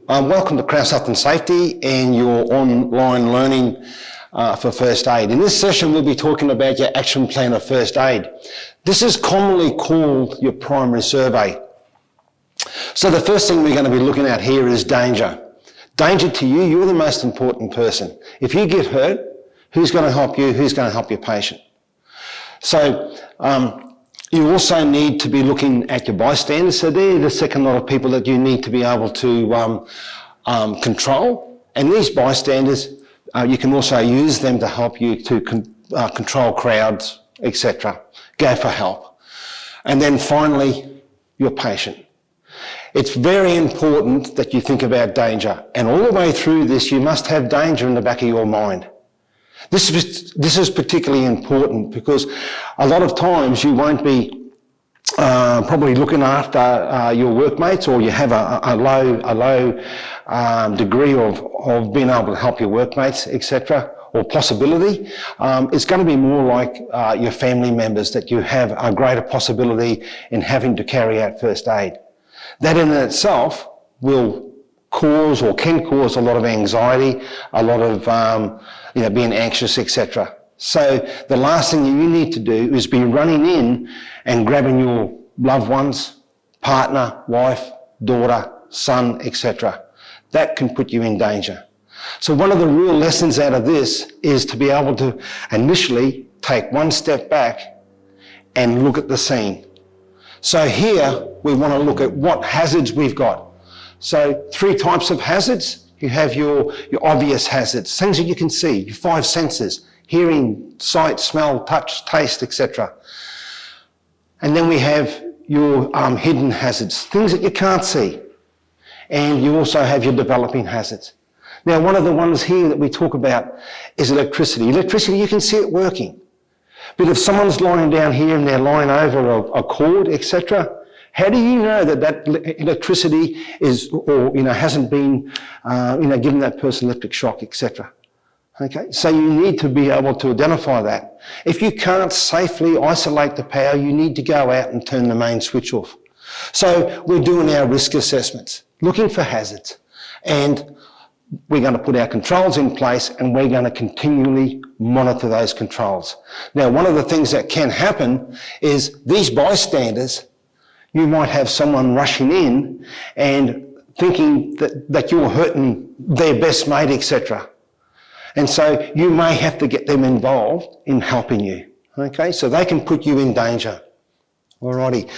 Welcome to Krause Health and Safety and your online learning for first aid. In this session, we'll be talking about your action plan of first aid. This is commonly called your primary survey. So the first thing we're going to be looking at here is danger. Danger to you, you're the most important person. If you get hurt, who's going to help you? Who's going to help your patient? So you also need to be looking at your bystanders. So they're the second lot of people that you need to be able to control. And these bystanders, you can also use them to help you to control crowds, etc. Go for help. And then finally, your patient. It's very important that you think about danger. And all the way through this, you must have danger in the back of your mind. This is particularly important because a lot of times you won't be probably looking after your workmates, or you have a low degree of being able to help your workmates, etc., or possibility. It's going to be more like your family members that you have a greater possibility in having to carry out first aid. That in itself will cause or can cause a lot of anxiety, a lot of being anxious, etc. So the last thing you need to do is be running in and grabbing your loved ones, partner, wife, daughter, son, etc. That can put you in danger. So one of the real lessons out of this is to be able to initially take one step back and look at the scene. So here we want to look at what hazards we've got. So 3 types of hazards. You have your obvious hazards, things that you can see, your 5 senses, hearing, sight, smell, touch, taste, etc. And then we have your hidden hazards, things that you can't see. And you also have your developing hazards. Now, one of the ones here that we talk about is electricity. Electricity, you can see it working. But if someone's lying down here and they're lying over a cord, etc., how do you know that electricity is, or hasn't been, given that person electric shock, etc.? Okay, so you need to be able to identify that. If you can't safely isolate the power, you need to go out and turn the main switch off. So we're doing our risk assessments, looking for hazards, and we're going to put our controls in place, and we're going to continually monitor those controls. Now, one of the things that can happen is these bystanders, you might have someone rushing in and thinking that you're hurting their best mate, etc. And so you may have to get them involved in helping you. Okay, so they can put you in danger. Alrighty.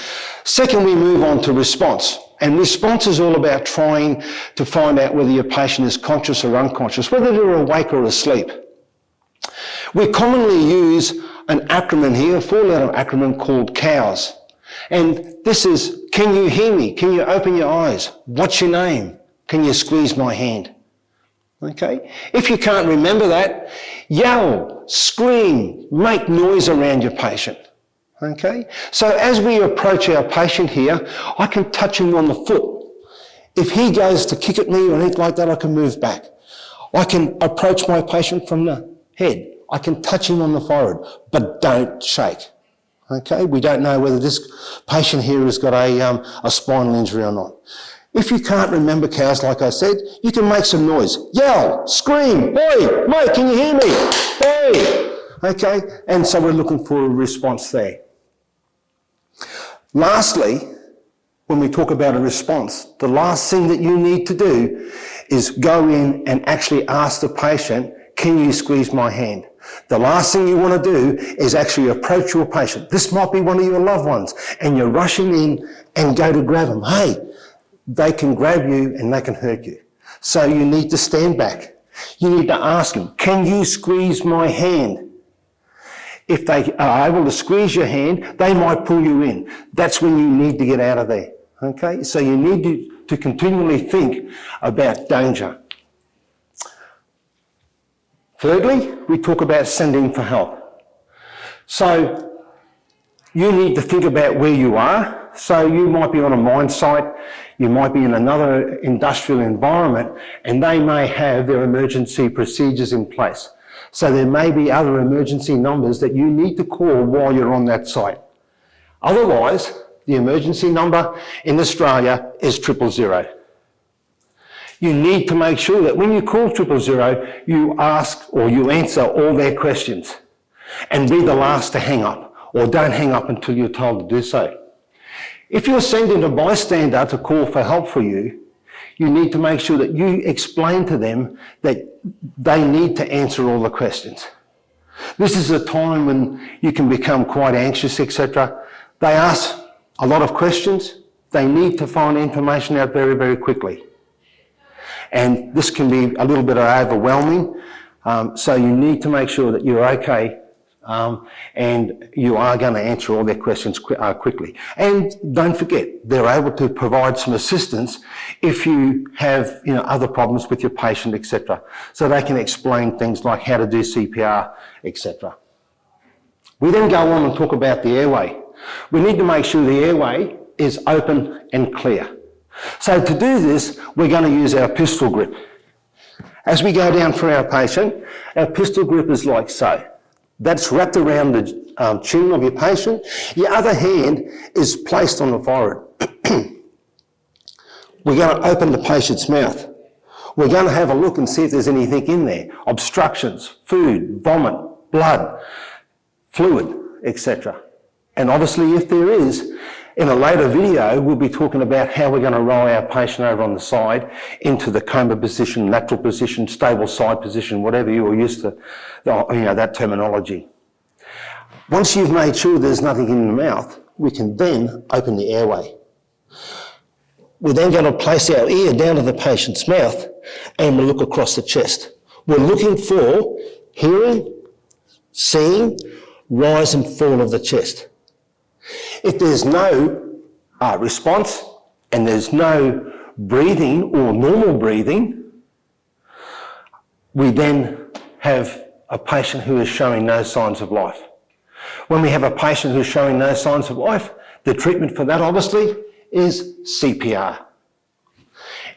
Second, we move on to response. And response is all about trying to find out whether your patient is conscious or unconscious, whether they're awake or asleep. We commonly use an acronym here, a 4-letter acronym called COWS. And this is, can you hear me? Can you open your eyes? What's your name? Can you squeeze my hand? Okay? If you can't remember that, yell, scream, make noise around your patient. Okay? So as we approach our patient here, I can touch him on the foot. If he goes to kick at me or anything like that, I can move back. I can approach my patient from the head. I can touch him on the forehead, but don't shake. Okay? We don't know whether this patient here has got a spinal injury or not. If you can't remember COWS, like I said, you can make some noise. Yell, scream, hey, mate, can you hear me? Hey! Okay? And so we're looking for a response there. Lastly, when we talk about a response, the last thing that you need to do is go in and actually ask the patient, can you squeeze my hand? The last thing you want to do is actually approach your patient. This might be one of your loved ones, and you're rushing in and go to grab them. Hey, they can grab you and they can hurt you. So you need to stand back. You need to ask them, can you squeeze my hand? If they are able to squeeze your hand, they might pull you in. That's when you need to get out of there. Okay? So you need to continually think about danger. Thirdly, we talk about sending for help. So you need to think about where you are. So you might be on a mine site, you might be in another industrial environment, and they may have their emergency procedures in place. So there may be other emergency numbers that you need to call while you're on that site. Otherwise, the emergency number in Australia is 000. You need to make sure that when you call 000, you ask or you answer all their questions and be the last to hang up, or don't hang up until you're told to do so. If you're sending a bystander to call for help for you, you need to make sure that you explain to them that they need to answer all the questions. This is a time when you can become quite anxious, etc. They ask a lot of questions. They need to find information out very, very quickly. And this can be a little bit overwhelming. So you need to make sure that you're okay and you are going to answer all their questions quickly. And don't forget, they're able to provide some assistance if you have other problems with your patient, etc. So they can explain things like how to do CPR, etc. We then go on and talk about the airway. We need to make sure the airway is open and clear. So to do this, we're going to use our pistol grip. As we go down for our patient, our pistol grip is like so. That's wrapped around the chin of your patient. Your other hand is placed on the forehead. We're going to open the patient's mouth. We're going to have a look and see if there's anything in there. Obstructions, food, vomit, blood, fluid, etc. And obviously if there is, in a later video, we'll be talking about how we're going to roll our patient over on the side into the coma position, lateral position, stable side position, whatever you are used to, that terminology. Once you've made sure there's nothing in the mouth, we can then open the airway. We're then going to place our ear down to the patient's mouth and we'll look across the chest. We're looking for hearing, seeing, rise and fall of the chest. If there's no response and there's no breathing or normal breathing, we then have a patient who is showing no signs of life. When we have a patient who's showing no signs of life, the treatment for that obviously is CPR.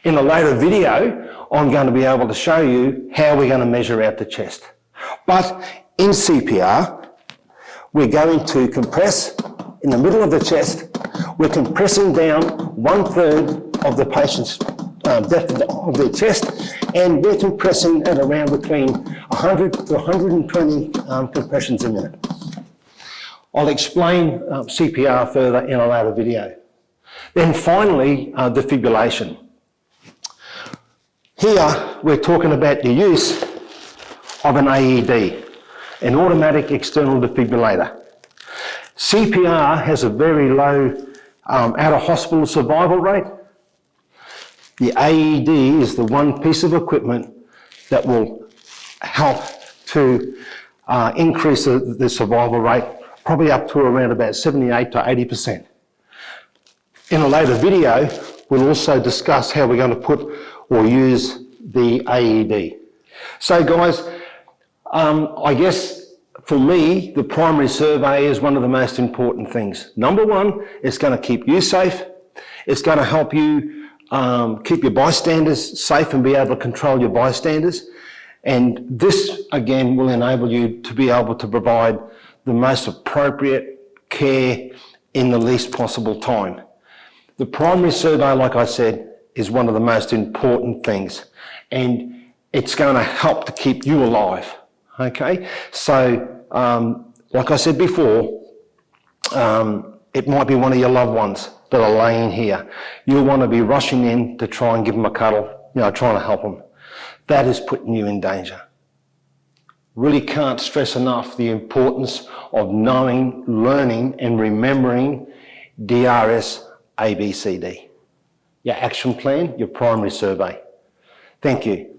In a later video, I'm going to be able to show you how we're going to measure out the chest. But in CPR, we're going to compress in the middle of the chest. We're compressing down 1/3 of the patient's depth of their chest, and we're compressing at around between 100 to 120 compressions a minute. I'll explain CPR further in a later video. Then finally, defibrillation. Here, we're talking about the use of an AED, an automatic external defibrillator. CPR has a very low out-of-hospital survival rate. The AED is the one piece of equipment that will help to increase the survival rate, probably up to around about 78 to 80%. In a later video, we'll also discuss how we're going to put or use the AED. So guys, I guess for me, the primary survey is one of the most important things. Number one, it's going to keep you safe. It's going to help you keep your bystanders safe and be able to control your bystanders. And this, again, will enable you to be able to provide the most appropriate care in the least possible time. The primary survey, like I said, is one of the most important things, and it's going to help to keep you alive. Okay, so like I said before, it might be one of your loved ones that are laying here. You'll want to be rushing in to try and give them a cuddle, trying to help them. That is putting you in danger. Really can't stress enough the importance of knowing, learning and remembering DRSABCD. Your action plan, your primary survey. Thank you.